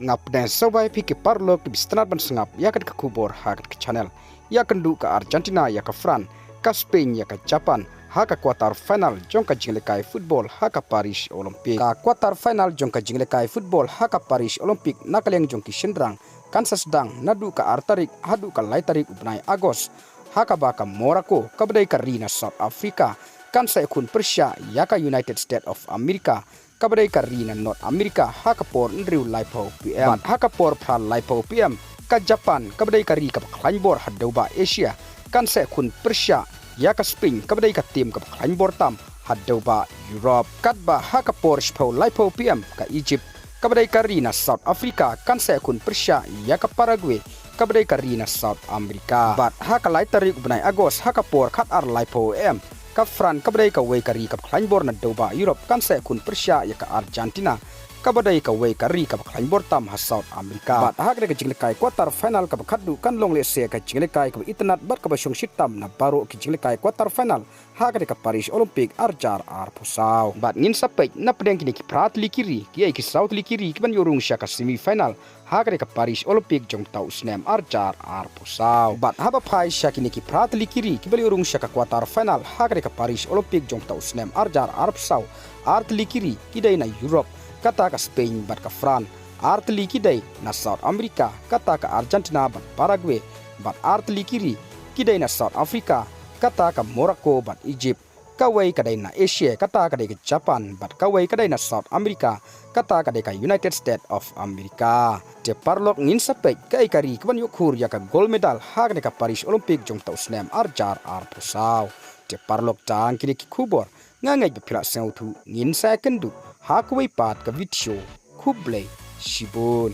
ngap dan sobai piki parlo ke bistanat ban sengap ya ke kubor ha ke channel ya kendu ke Argentina ya ke France ke Spain ya ke Japan ha ke quarter final jong ke jinglekai football ha ke Paris Olympic ka quarter final jong ke jinglekai football ha ke Paris Olympic nakaleng jong ki sendrang kan sedang nadu ke artarik hadu ke laitarik ubnai Agos ha ke ba ke Morocco ke bedai ke Rina South Africa kan kun Persia ya ke United States of America kabadai karina North America hakapor nriu laipo PM hakapor pral laipo PM ka Japan kabadai kari ka klanbor hadauba Asia kan kun Persia ya ka Spain kabadai ka tim ka klanbor tam hadauba Europe kadba hakapor spo laipo PM ka Egypt kabadai karina South Africa kan kun Persia ya ka Paraguay kabadai karina South Amirica bat hakalai tarik ubnai Agos hakapor Qatar laipo M ka Fran kabadai ka wei kari ka klanbor na dauba Europe kan kun Persia ya ka Argentina kabadai ka wei kari ka klanbor tam ha South Amirica bat hak ka jinglekai quarter final ka khaddu kan long le se ka jinglekai ka itnat bat ka basong sitam na baro ki jinglekai quarter final hak ka Paris Olympic arjar ar pusau bat ngin sapek na pedeng kini ki prat likiri ki ai ki South likiri ki ban yorung sya ka semi final hak ka Paris Olympic jong tau snem arjar ar pusau bat haba phai sya kini ki prat likiri ki bali yorung sya ka quarter final hak ka Paris Olympic jong tau snem arjar ar pusau art likiri kidai na Europe kata ka Spain bat ka France art likidai na South Amirica kata ka Argentina bat Paraguay bat art likiri kidai na South Africa kata ka Morocco bat Egypt kawai kadai na Asia kata kadai ka Japan bat kawai kadai na South America kata kadai ka United States of America te parlok ngin sapek kai kari kban yukhur ya ka gold medal ha ka Paris Olympic jong tau slam arjar ar pusau te parlok tang kini ki kubor ngangai bepila sautu ngin sa kendu ha kuai pat ka video kublai shibun